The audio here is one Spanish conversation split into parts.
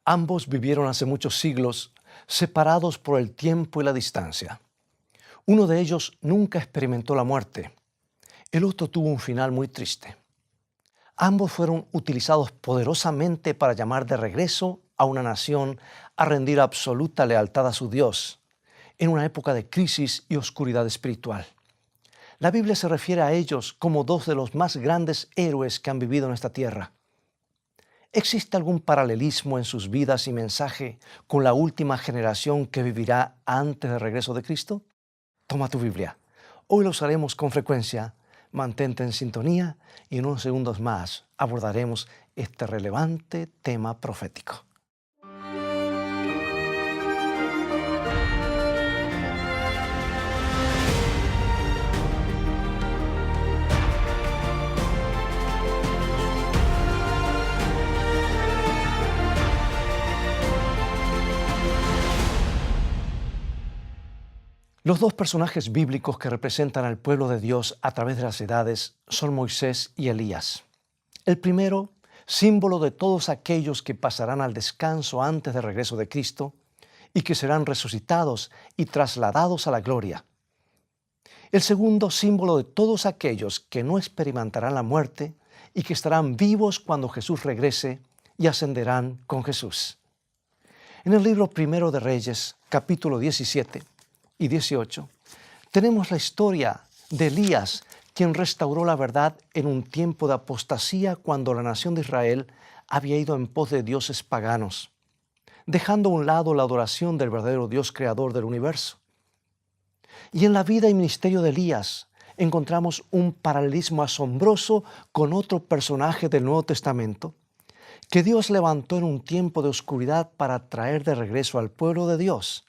Ambos vivieron hace muchos siglos, separados por el tiempo y la distancia. Uno de ellos nunca experimentó la muerte. El otro tuvo un final muy triste. Ambos fueron utilizados poderosamente para llamar de regreso a una nación a rendir absoluta lealtad a su Dios, en una época de crisis y oscuridad espiritual. La Biblia se refiere a ellos como dos de los más grandes héroes que han vivido en esta tierra. ¿Existe algún paralelismo en sus vidas y mensaje con la última generación que vivirá antes del regreso de Cristo? Toma tu Biblia. Hoy lo usaremos con frecuencia. Mantente en sintonía y en unos segundos más abordaremos este relevante tema profético. Los dos personajes bíblicos que representan al pueblo de Dios a través de las edades son Moisés y Elías. El primero, símbolo de todos aquellos que pasarán al descanso antes del regreso de Cristo y que serán resucitados y trasladados a la gloria. El segundo, símbolo de todos aquellos que no experimentarán la muerte y que estarán vivos cuando Jesús regrese y ascenderán con Jesús. En el libro primero de Reyes, capítulo 17 y 18, tenemos la historia de Elías, quien restauró la verdad en un tiempo de apostasía cuando la nación de Israel había ido en pos de dioses paganos, dejando a un lado la adoración del verdadero Dios creador del universo. Y en la vida y ministerio de Elías encontramos un paralelismo asombroso con otro personaje del Nuevo Testamento que Dios levantó en un tiempo de oscuridad para traer de regreso al pueblo de Dios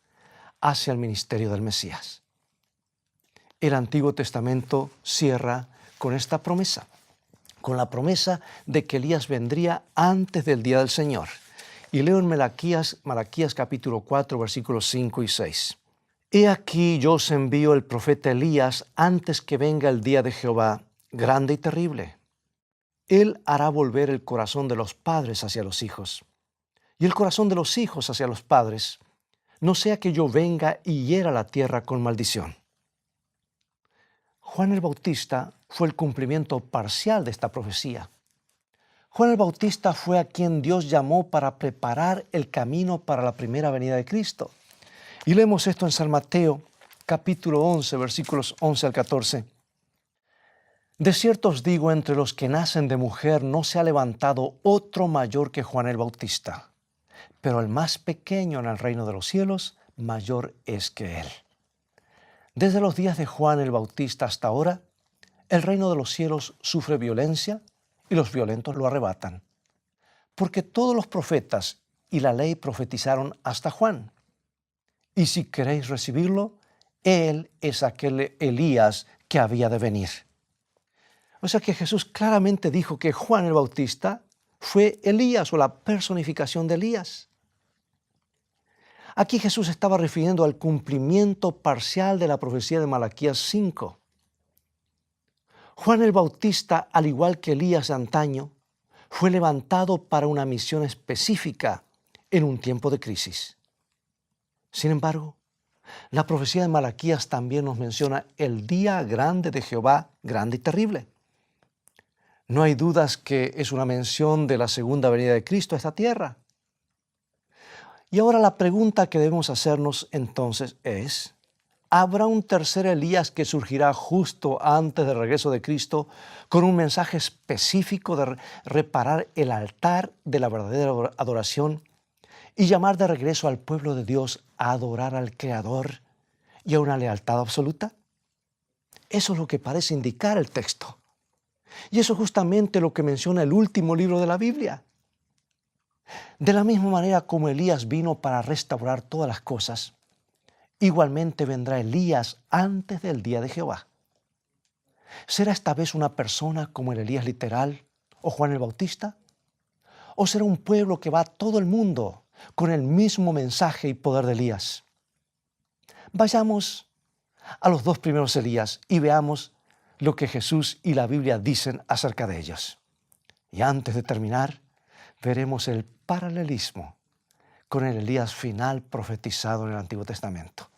hacia el ministerio del Mesías. El Antiguo Testamento cierra con esta promesa, con la promesa de que Elías vendría antes del día del Señor. Y leo en Malaquías capítulo 4, versículos 5 y 6. He aquí yo os envío el profeta Elías antes que venga el día de Jehová, grande y terrible. Él hará volver el corazón de los padres hacia los hijos, y el corazón de los hijos hacia los padres, no sea que yo venga y hiera la tierra con maldición. Juan el Bautista fue el cumplimiento parcial de esta profecía. Juan el Bautista fue a quien Dios llamó para preparar el camino para la primera venida de Cristo. Y leemos esto en San Mateo, capítulo 11, versículos 11 al 14. De cierto os digo, entre los que nacen de mujer no se ha levantado otro mayor que Juan el Bautista, pero el más pequeño en el reino de los cielos, mayor es que él. Desde los días de Juan el Bautista hasta ahora, el reino de los cielos sufre violencia y los violentos lo arrebatan. Porque todos los profetas y la ley profetizaron hasta Juan. Y si queréis recibirlo, él es aquel Elías que había de venir. O sea que Jesús claramente dijo que Juan el Bautista fue Elías o la personificación de Elías. Aquí Jesús estaba refiriendo al cumplimiento parcial de la profecía de Malaquías 5. Juan el Bautista, al igual que Elías de antaño, fue levantado para una misión específica en un tiempo de crisis. Sin embargo, la profecía de Malaquías también nos menciona el día grande de Jehová, grande y terrible. No hay dudas que es una mención de la segunda venida de Cristo a esta tierra. Y ahora la pregunta que debemos hacernos entonces es, ¿habrá un tercer Elías que surgirá justo antes del regreso de Cristo con un mensaje específico de reparar el altar de la verdadera adoración y llamar de regreso al pueblo de Dios a adorar al Creador y a una lealtad absoluta? Eso es lo que parece indicar el texto. Y eso es justamente lo que menciona el último libro de la Biblia. De la misma manera como Elías vino para restaurar todas las cosas, igualmente vendrá Elías antes del día de Jehová. ¿Será esta vez una persona como el Elías literal o Juan el Bautista? ¿O será un pueblo que va a todo el mundo con el mismo mensaje y poder de Elías? Vayamos a los dos primeros Elías y veamos lo que Jesús y la Biblia dicen acerca de ellos. Y antes de terminar, veremos el paralelismo con el Elías final profetizado en el Antiguo Testamento.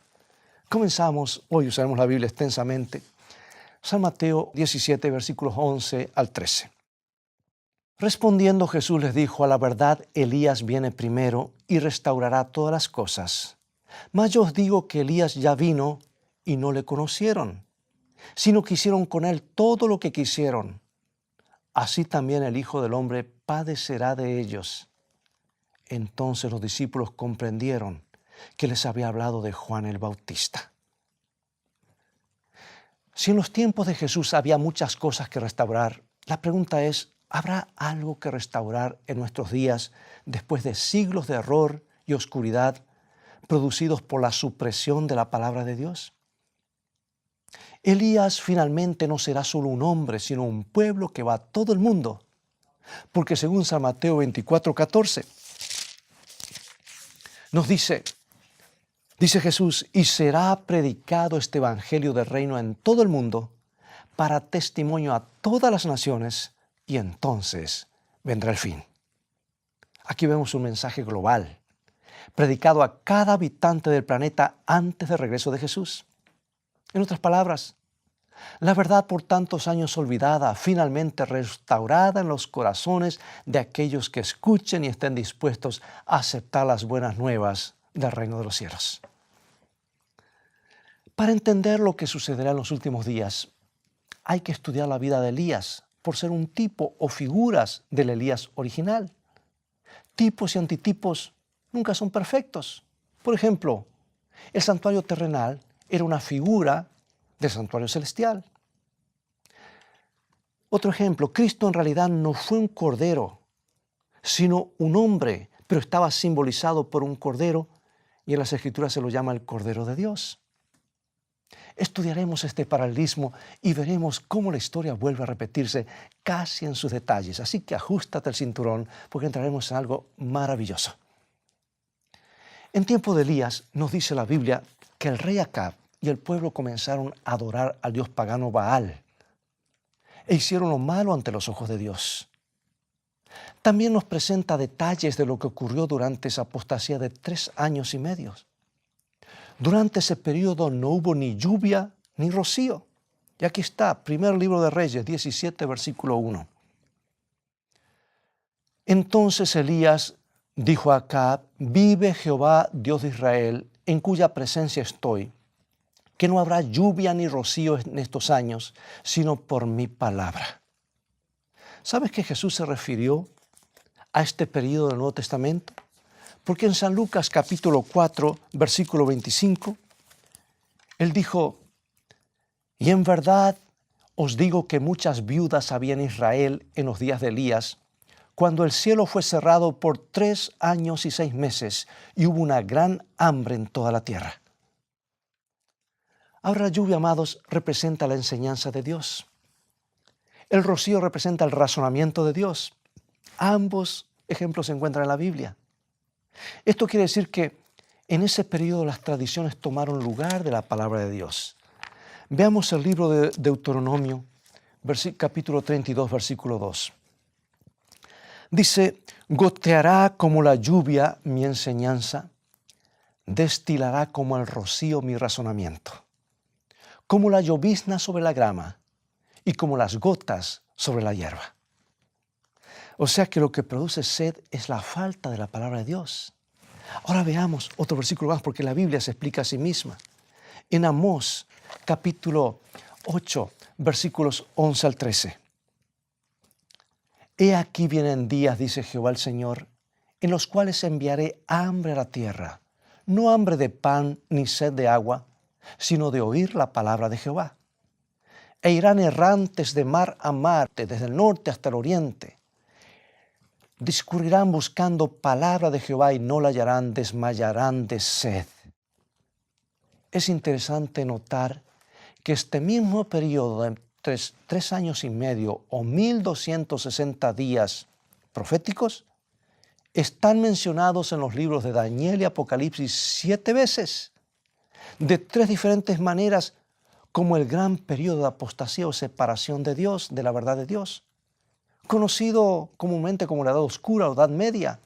Comenzamos, hoy usaremos la Biblia extensamente, San Mateo 17, versículos 11 al 13. Respondiendo Jesús les dijo: a la verdad, Elías viene primero y restaurará todas las cosas. Mas yo os digo que Elías ya vino y no le conocieron, sino que hicieron con él todo lo que quisieron. Así también el Hijo del Hombre padecerá de ellos. Entonces los discípulos comprendieron que les había hablado de Juan el Bautista. Si en los tiempos de Jesús había muchas cosas que restaurar, la pregunta es: ¿habrá algo que restaurar en nuestros días después de siglos de error y oscuridad producidos por la supresión de la palabra de Dios? Elías finalmente no será solo un hombre, sino un pueblo que va a todo el mundo. Porque según San Mateo 24:14, nos dice Jesús: y será predicado este evangelio del reino en todo el mundo para testimonio a todas las naciones, y entonces vendrá el fin. Aquí vemos un mensaje global, predicado a cada habitante del planeta antes del regreso de Jesús. En otras palabras, la verdad por tantos años olvidada, finalmente restaurada en los corazones de aquellos que escuchen y estén dispuestos a aceptar las buenas nuevas del reino de los cielos. Para entender lo que sucederá en los últimos días, hay que estudiar la vida de Elías, por ser un tipo o figuras del Elías original. Tipos y antitipos nunca son perfectos. Por ejemplo, el santuario terrenal era una figura del santuario celestial. Otro ejemplo: Cristo en realidad no fue un cordero, sino un hombre, pero estaba simbolizado por un cordero, y en las Escrituras se lo llama el Cordero de Dios. Estudiaremos este paralelismo y veremos cómo la historia vuelve a repetirse casi en sus detalles. Así que ajústate el cinturón, porque entraremos en algo maravilloso. En tiempo de Elías nos dice la Biblia que el rey Acab y el pueblo comenzaron a adorar al dios pagano Baal e hicieron lo malo ante los ojos de Dios. También nos presenta detalles de lo que ocurrió durante esa apostasía de 3 años y medio. Durante ese periodo no hubo ni lluvia ni rocío. Y aquí está, primer libro de Reyes, 17, versículo 1. Entonces Elías dijo a Acab: vive Jehová, Dios de Israel, en cuya presencia estoy, que no habrá lluvia ni rocío en estos años, sino por mi palabra. ¿Sabes que Jesús se refirió a este periodo del Nuevo Testamento? Porque en San Lucas capítulo 4, versículo 25, Él dijo: y en verdad os digo que muchas viudas había en Israel en los días de Elías, cuando el cielo fue cerrado por 3 años y 6 meses, y hubo una gran hambre en toda la tierra. Ahora la lluvia, amados, representa la enseñanza de Dios. El rocío representa el razonamiento de Dios. Ambos ejemplos se encuentran en la Biblia. Esto quiere decir que en ese periodo las tradiciones tomaron lugar de la palabra de Dios. Veamos el libro de Deuteronomio, capítulo 32, versículo 2. Dice: goteará como la lluvia mi enseñanza, destilará como el rocío mi razonamiento, como la llovizna sobre la grama y como las gotas sobre la hierba. O sea que lo que produce sed es la falta de la palabra de Dios. Ahora veamos otro versículo más, porque la Biblia se explica a sí misma. En Amós, capítulo 8, versículos 11 al 13. He aquí vienen días, dice Jehová el Señor, en los cuales enviaré hambre a la tierra, no hambre de pan ni sed de agua, sino de oír la palabra de Jehová. E irán errantes de mar a mar, desde el norte hasta el oriente. Discurrirán buscando palabra de Jehová y no la hallarán, desmayarán de sed. Es interesante notar que este mismo periodo de 3 años y medio o 1260 días proféticos están mencionados en los libros de Daniel y Apocalipsis 7 veces, de 3 diferentes maneras, como el gran periodo de apostasía o separación de Dios, de la verdad de Dios, conocido comúnmente como la Edad Oscura o Edad Media,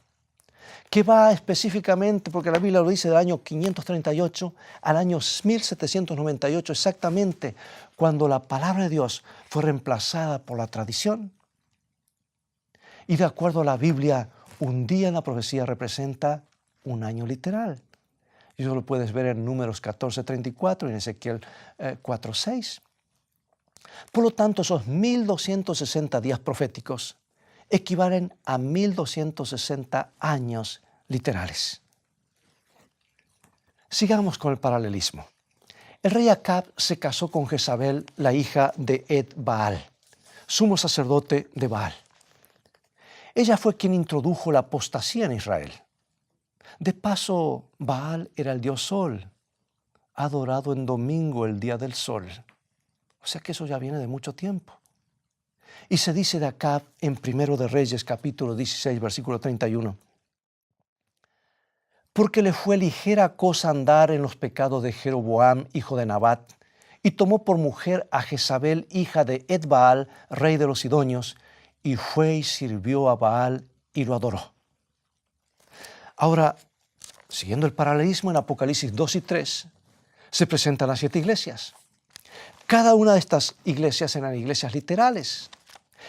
que va específicamente, porque la Biblia lo dice, del año 538 al año 1798, exactamente cuando la palabra de Dios fue reemplazada por la tradición. Y de acuerdo a la Biblia, un día en la profecía representa un año literal. Y eso lo puedes ver en Números 14:34 y en Ezequiel 4:6. Por lo tanto, esos 1260 días proféticos equivalen a 1260 años literales. Sigamos con el paralelismo. El rey Acab se casó con Jezabel, la hija de Ed-Baal, sumo sacerdote de Baal. Ella fue quien introdujo la apostasía en Israel. De paso, Baal era el dios sol, adorado en domingo, el día del sol. O sea que eso ya viene de mucho tiempo. Y se dice de Acab en 1 de Reyes, capítulo 16, versículo 31. Porque le fue ligera cosa andar en los pecados de Jeroboam, hijo de Nabat, y tomó por mujer a Jezabel, hija de Ed-Baal, rey de los Sidonios, y fue y sirvió a Baal y lo adoró. Ahora, siguiendo el paralelismo, en Apocalipsis 2 y 3, se presentan las 7 iglesias. Cada una de estas iglesias eran iglesias literales,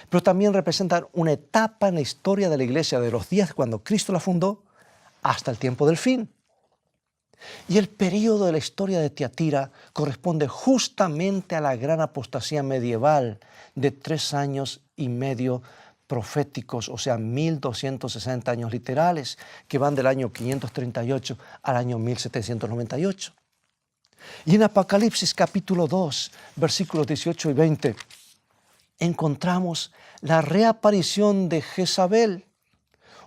pero también representan una etapa en la historia de la iglesia de los días cuando Cristo la fundó hasta el tiempo del fin. Y el período de la historia de Tiatira corresponde justamente a la gran apostasía medieval de 3 años y medio proféticos, o sea, 1260 años literales, que van del año 538 al año 1798. Y en Apocalipsis capítulo 2, versículos 18 y 20, encontramos la reaparición de Jezabel,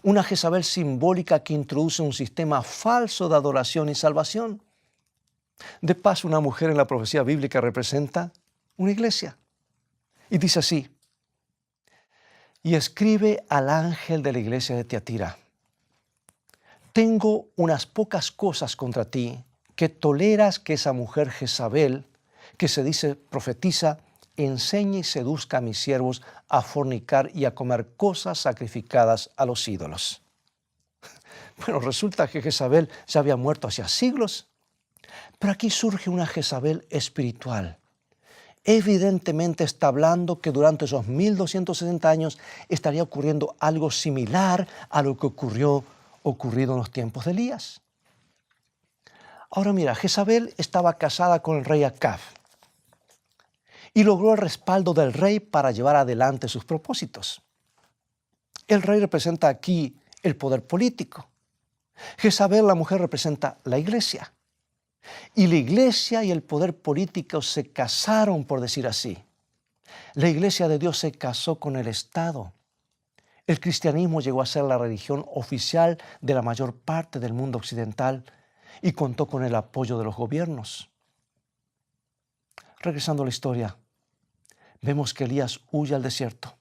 una Jezabel simbólica que introduce un sistema falso de adoración y salvación. De paso, una mujer en la profecía bíblica representa una iglesia. Y dice así: y escribe al ángel de la iglesia de Tiatira: tengo unas pocas cosas contra ti, que toleras que esa mujer Jezabel, que se dice profetiza, enseñe y seduzca a mis siervos a fornicar y a comer cosas sacrificadas a los ídolos. Bueno, resulta que Jezabel ya había muerto hacía siglos, pero aquí surge una Jezabel espiritual. Evidentemente está hablando que durante esos 1260 años estaría ocurriendo algo similar a lo que ocurrido en los tiempos de Elías. Ahora mira, Jezabel estaba casada con el rey Acab y logró el respaldo del rey para llevar adelante sus propósitos. El rey representa aquí el poder político. Jezabel, la mujer, representa la iglesia. Y la iglesia y el poder político se casaron, por decir así. La iglesia de Dios se casó con el Estado. El cristianismo llegó a ser la religión oficial de la mayor parte del mundo occidental y contó con el apoyo de los gobiernos. Regresando a la historia, vemos que Elías huye al desierto.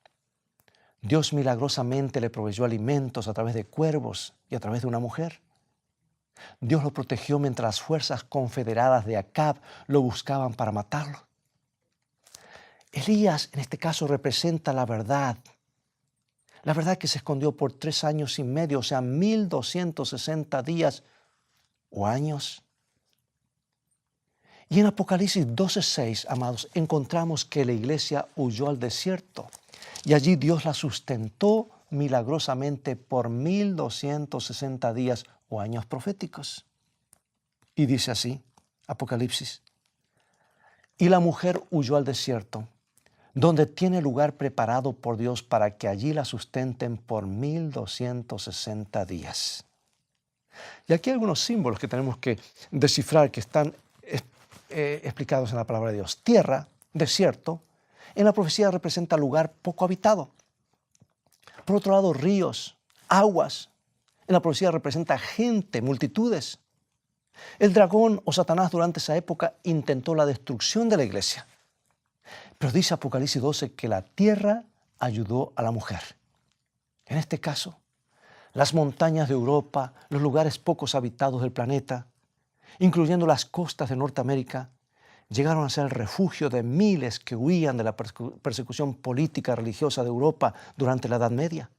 Dios milagrosamente le proveyó alimentos a través de cuervos y a través de una mujer. Dios lo protegió mientras las fuerzas confederadas de Acab lo buscaban para matarlo. Elías, en este caso, representa la verdad que se escondió por 3 años y medio, o sea, 1260 días o años. Y en Apocalipsis 12:6, amados, encontramos que la iglesia huyó al desierto y allí Dios la sustentó milagrosamente por 1260 días o años proféticos. Y dice así, Apocalipsis: y la mujer huyó al desierto, donde tiene lugar preparado por Dios para que allí la sustenten por 1260 días. Y aquí hay algunos símbolos que tenemos que descifrar que están explicados en la palabra de Dios. Tierra, desierto, en la profecía representa lugar poco habitado. Por otro lado, ríos, aguas, en la profecía representa gente, multitudes. El dragón o Satanás durante esa época intentó la destrucción de la iglesia. Pero dice Apocalipsis 12 que la tierra ayudó a la mujer. En este caso, las montañas de Europa, los lugares pocos habitados del planeta, incluyendo las costas de Norteamérica, llegaron a ser el refugio de miles que huían de la persecución política y religiosa de Europa durante la Edad Media.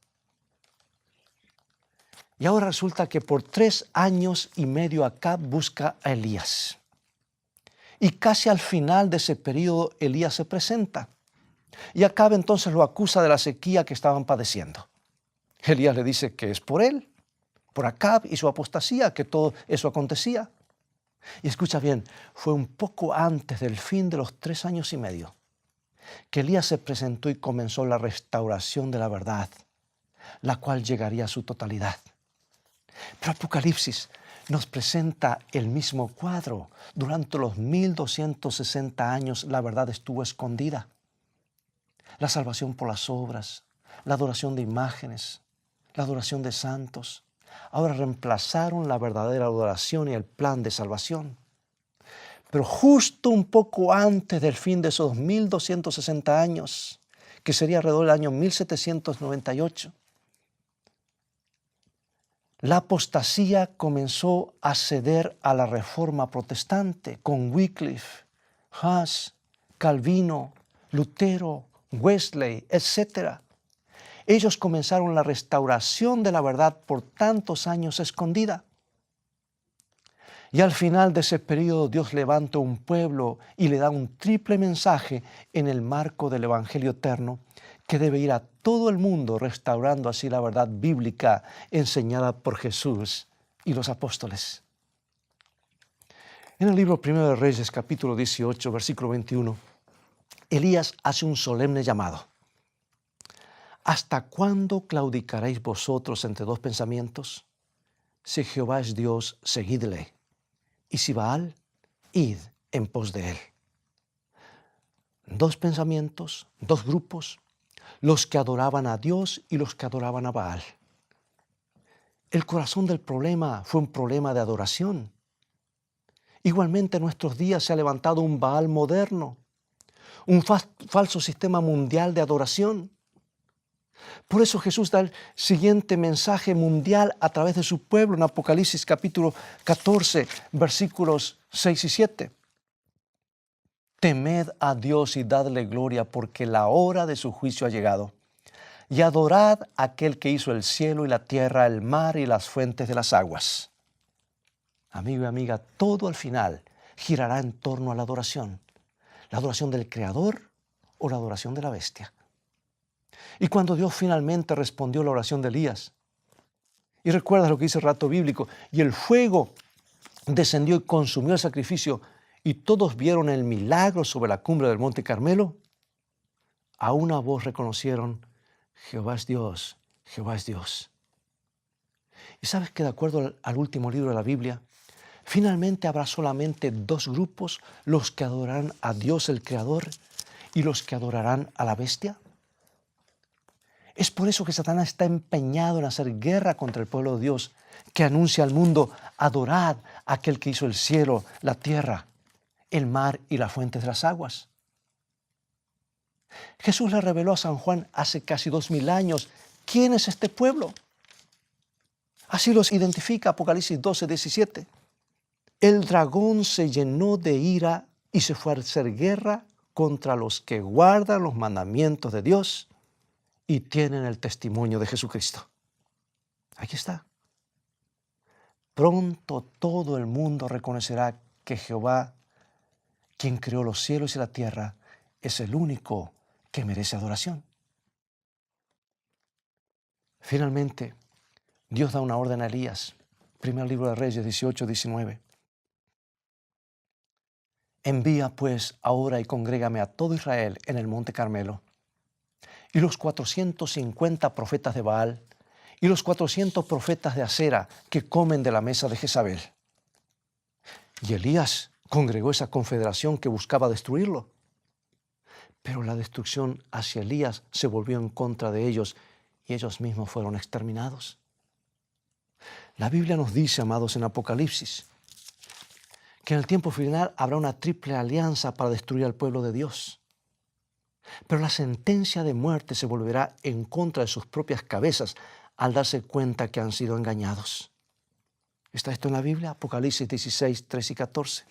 Y ahora resulta que por 3 años y medio Acab busca a Elías. Y casi al final de ese periodo Elías se presenta. Y Acab entonces lo acusa de la sequía que estaban padeciendo. Elías le dice que es por él, por Acab y su apostasía, que todo eso acontecía. Y escucha bien, fue un poco antes del fin de los 3 años y medio que Elías se presentó y comenzó la restauración de la verdad, la cual llegaría a su totalidad. Pero Apocalipsis nos presenta el mismo cuadro. Durante los 1260 años la verdad estuvo escondida. La salvación por las obras, la adoración de imágenes, la adoración de santos, ahora reemplazaron la verdadera adoración y el plan de salvación. Pero justo un poco antes del fin de esos 1260 años, que sería alrededor del año 1798, la apostasía comenzó a ceder a la reforma protestante con Wycliffe, Huss, Calvino, Lutero, Wesley, etc. Ellos comenzaron la restauración de la verdad por tantos años escondida. Y al final de ese periodo Dios levanta un pueblo y le da un triple mensaje en el marco del Evangelio eterno que debe ir a todo el mundo restaurando así la verdad bíblica enseñada por Jesús y los apóstoles. En el libro 1 de Reyes, capítulo 18, versículo 21, Elías hace un solemne llamado. ¿Hasta cuándo claudicaréis vosotros entre dos pensamientos? Si Jehová es Dios, seguidle. Y si Baal, id en pos de él. Dos pensamientos, dos grupos, los que adoraban a Dios y los que adoraban a Baal. El corazón del problema fue un problema de adoración. Igualmente en nuestros días se ha levantado un Baal moderno, un falso sistema mundial de adoración. Por eso Jesús da el siguiente mensaje mundial a través de su pueblo en Apocalipsis capítulo 14, versículos 6 y 7. Temed a Dios y dadle gloria, porque la hora de su juicio ha llegado. Y adorad a aquel que hizo el cielo y la tierra, el mar y las fuentes de las aguas. Amigo y amiga, todo al final girará en torno a la adoración del Creador o la adoración de la bestia. Y cuando Dios finalmente respondió la oración de Elías, y recuerda lo que dice el relato bíblico, y el fuego descendió y consumió el sacrificio, y todos vieron el milagro sobre la cumbre del monte Carmelo, a una voz reconocieron: Jehová es Dios, Jehová es Dios. Y sabes que de acuerdo al último libro de la Biblia, finalmente habrá solamente dos grupos, los que adorarán a Dios el Creador y los que adorarán a la bestia. Es por eso que Satanás está empeñado en hacer guerra contra el pueblo de Dios, que anuncia al mundo: adorad a aquel que hizo el cielo, la tierra, el mar y las fuentes de las aguas. Jesús le reveló a San Juan hace casi 2000 años quién es este pueblo. Así los identifica Apocalipsis 12, 17. El dragón se llenó de ira y se fue a hacer guerra contra los que guardan los mandamientos de Dios y tienen el testimonio de Jesucristo. Aquí está. Pronto todo el mundo reconocerá que Jehová, quien creó los cielos y la tierra, es el único que merece adoración. Finalmente, Dios da una orden a Elías. Primer libro de Reyes 18, 19. Envía pues ahora y congrégame a todo Israel en el monte Carmelo, y los 450 profetas de Baal, y los 400 profetas de Acera que comen de la mesa de Jezabel. Y Elías congregó esa confederación que buscaba destruirlo. Pero la destrucción hacia Elías se volvió en contra de ellos y ellos mismos fueron exterminados. La Biblia nos dice, amados, en Apocalipsis, que en el tiempo final habrá una triple alianza para destruir al pueblo de Dios. Pero la sentencia de muerte se volverá en contra de sus propias cabezas al darse cuenta que han sido engañados. ¿Está esto en la Biblia? Apocalipsis 16, 13 y 14.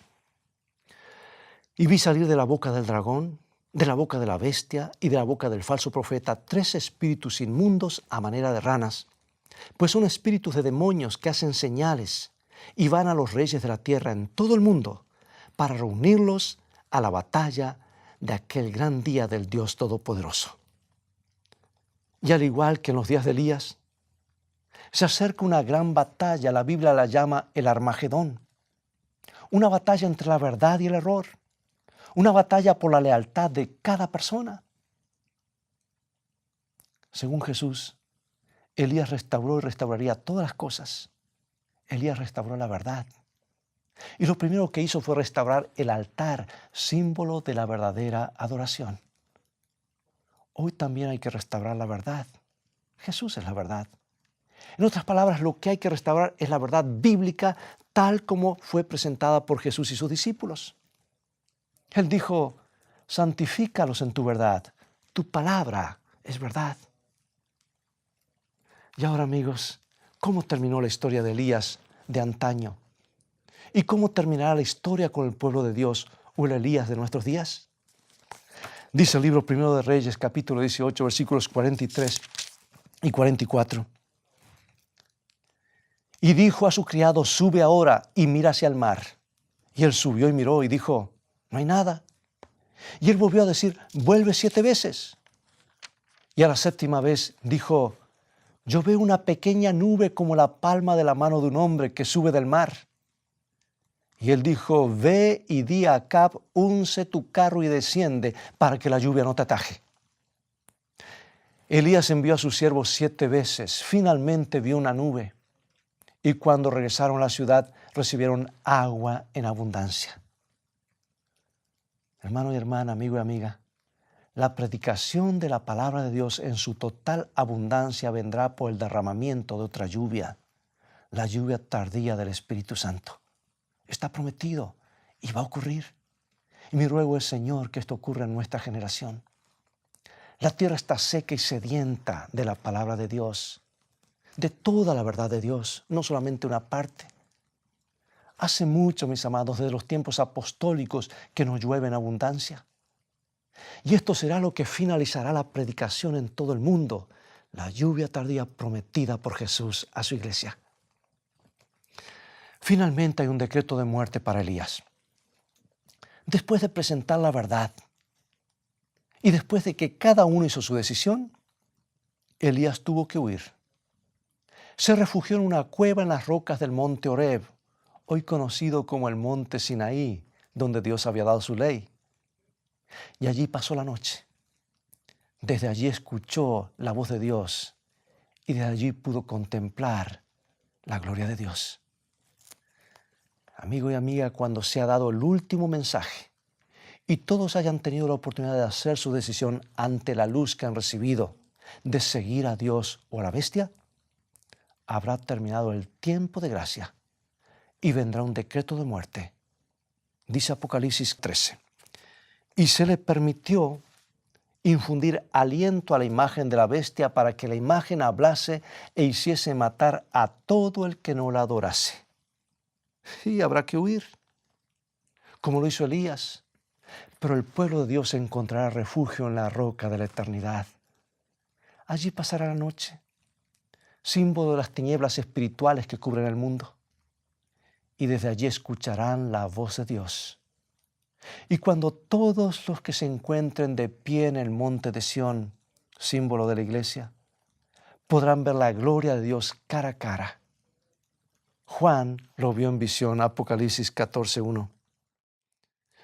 Y vi salir de la boca del dragón, de la boca de la bestia y de la boca del falso profeta 3 espíritus inmundos a manera de ranas, pues son espíritus de demonios que hacen señales y van a los reyes de la tierra en todo el mundo para reunirlos a la batalla de aquel gran día del Dios Todopoderoso. Y al igual que en los días de Elías, se acerca una gran batalla, la Biblia la llama el Armagedón, una batalla entre la verdad y el error, una batalla por la lealtad de cada persona. Según Jesús, Elías restauró y restauraría todas las cosas. Elías restauró la verdad. Y lo primero que hizo fue restaurar el altar, símbolo de la verdadera adoración. Hoy también hay que restaurar la verdad. Jesús es la verdad. En otras palabras, lo que hay que restaurar es la verdad bíblica tal como fue presentada por Jesús y sus discípulos. Él dijo, santifícalos en tu verdad. Tu palabra es verdad. Y ahora, amigos, ¿cómo terminó la historia de Elías de antaño? ¿Y cómo terminará la historia con el pueblo de Dios o el Elías de nuestros días? Dice el libro Primero de Reyes, capítulo 18, versículos 43 y 44. Y dijo a su criado, sube ahora y mira hacia el mar. Y él subió y miró y dijo, no hay nada. Y él volvió a decir, vuelve 7 veces. Y a la 7ª vez dijo, yo veo una pequeña nube como la palma de la mano de un hombre que sube del mar. Y él dijo, ve y di a Acab, unce tu carro y desciende para que la lluvia no te ataje. Elías envió a sus siervos 7 veces. Finalmente vio una nube. Y cuando regresaron a la ciudad, recibieron agua en abundancia. Hermano y hermana, amigo y amiga, la predicación de la palabra de Dios en su total abundancia vendrá por el derramamiento de otra lluvia, la lluvia tardía del Espíritu Santo. Está prometido y va a ocurrir. Y mi ruego es, Señor, que esto ocurra en nuestra generación. La tierra está seca y sedienta de la palabra de Dios, de toda la verdad de Dios, no solamente una parte. Hace mucho, mis amados, desde los tiempos apostólicos que nos llueve en abundancia. Y esto será lo que finalizará la predicación en todo el mundo, la lluvia tardía prometida por Jesús a su iglesia. Finalmente hay un decreto de muerte para Elías. Después de presentar la verdad y después de que cada uno hizo su decisión, Elías tuvo que huir. Se refugió en una cueva en las rocas del monte Horeb, hoy conocido como el monte Sinaí, donde Dios había dado su ley. Y allí pasó la noche. Desde allí escuchó la voz de Dios y desde allí pudo contemplar la gloria de Dios. Amigo y amiga, cuando se ha dado el último mensaje y todos hayan tenido la oportunidad de hacer su decisión ante la luz que han recibido de seguir a Dios o a la bestia, habrá terminado el tiempo de gracia y vendrá un decreto de muerte. Dice Apocalipsis 13. Y se le permitió infundir aliento a la imagen de la bestia para que la imagen hablase e hiciese matar a todo el que no la adorase. Y habrá que huir, como lo hizo Elías. Pero el pueblo de Dios encontrará refugio en la roca de la eternidad. Allí pasará la noche, símbolo de las tinieblas espirituales que cubren el mundo. Y desde allí escucharán la voz de Dios. Y cuando todos los que se encuentren de pie en el monte de Sión, símbolo de la iglesia, podrán ver la gloria de Dios cara a cara. Juan lo vio en visión, Apocalipsis 14:1.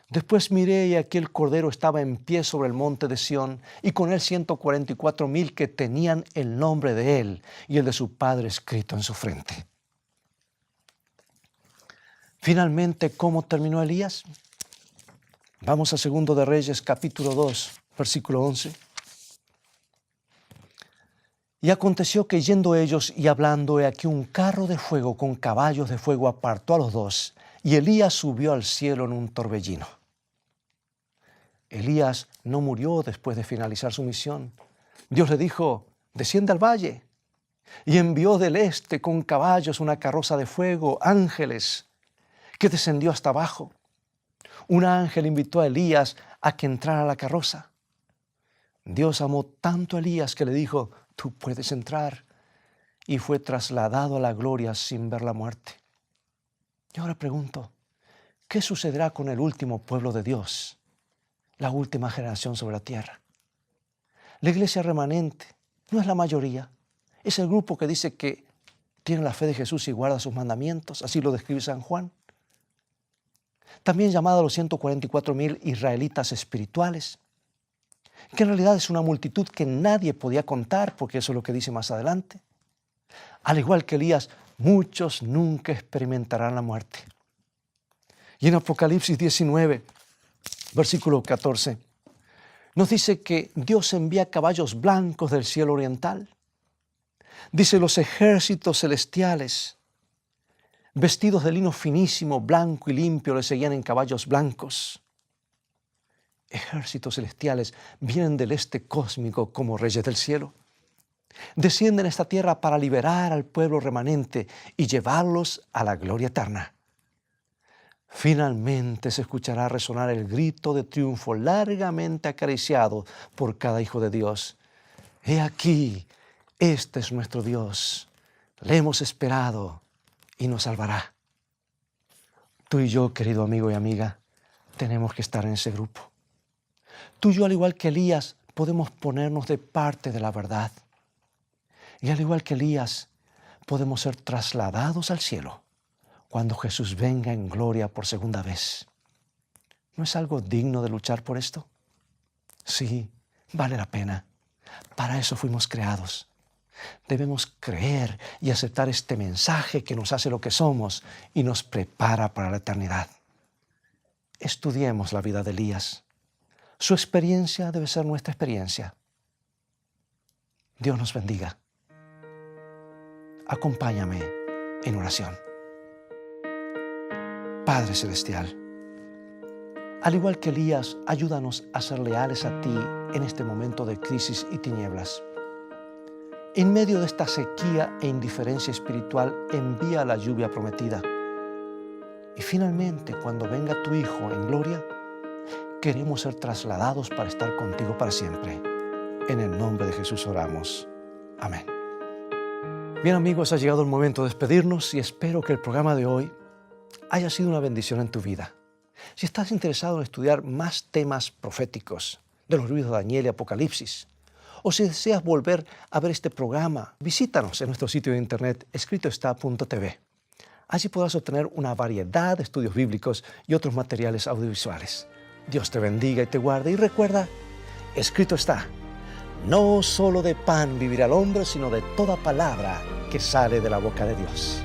Después miré y aquí el Cordero estaba en pie sobre el monte de Sión y con él 144,000 que tenían el nombre de él y el de su Padre escrito en su frente. Finalmente, ¿cómo terminó Elías? Vamos a 2 de Reyes, capítulo 2, versículo 11. Y aconteció que yendo ellos y hablando, he aquí un carro de fuego con caballos de fuego apartó a los dos, y Elías subió al cielo en un torbellino. Elías no murió después de finalizar su misión. Dios le dijo, desciende al valle, y envió del este con caballos una carroza de fuego, ángeles, que descendió hasta abajo. Un ángel invitó a Elías a que entrara a la carroza. Dios amó tanto a Elías que le dijo, tú puedes entrar. y fue trasladado a la gloria sin ver la muerte. Y ahora pregunto, ¿qué sucederá con el último pueblo de Dios, la última generación sobre la tierra? La iglesia remanente no es la mayoría, es el grupo que dice que tiene la fe de Jesús y guarda sus mandamientos, así lo describe San Juan. También llamado a los 144,000 israelitas espirituales, que en realidad es una multitud que nadie podía contar, porque eso es lo que dice más adelante. Al igual que Elías, muchos nunca experimentarán la muerte. Y en Apocalipsis 19, versículo 14, nos dice que Dios envía caballos blancos del cielo oriental. Dice, los ejércitos celestiales, vestidos de lino finísimo, blanco y limpio, le seguían en caballos blancos. Ejércitos celestiales vienen del este cósmico como reyes del cielo. Descienden a esta tierra para liberar al pueblo remanente y llevarlos a la gloria eterna. Finalmente se escuchará resonar el grito de triunfo largamente acariciado por cada hijo de Dios. He aquí, este es nuestro Dios. Le hemos esperado y nos salvará. Tú y yo, querido amigo y amiga, tenemos que estar en ese grupo. Tú y yo, al igual que Elías, podemos ponernos de parte de la verdad. Y al igual que Elías, podemos ser trasladados al cielo cuando Jesús venga en gloria por segunda vez. ¿No es algo digno de luchar por esto? Sí, vale la pena. Para eso fuimos creados. Debemos creer y aceptar este mensaje que nos hace lo que somos y nos prepara para la eternidad. Estudiemos la vida de Elías. Su experiencia debe ser nuestra experiencia. Dios nos bendiga. Acompáñame en oración. Padre Celestial, al igual que Elías, ayúdanos a ser leales a ti en este momento de crisis y tinieblas. En medio de esta sequía e indiferencia espiritual, envía la lluvia prometida. Y finalmente, cuando venga tu Hijo en gloria, queremos ser trasladados para estar contigo para siempre. En el nombre de Jesús oramos. Amén. Bien, amigos, ha llegado el momento de despedirnos y espero que el programa de hoy haya sido una bendición en tu vida. Si estás interesado en estudiar más temas proféticos de los libros de Daniel y Apocalipsis, o si deseas volver a ver este programa, visítanos en nuestro sitio de internet escritoestá.tv. Allí podrás obtener una variedad de estudios bíblicos y otros materiales audiovisuales. Dios te bendiga y te guarde, y recuerda, escrito está, no solo de pan vivirá el hombre, sino de toda palabra que sale de la boca de Dios.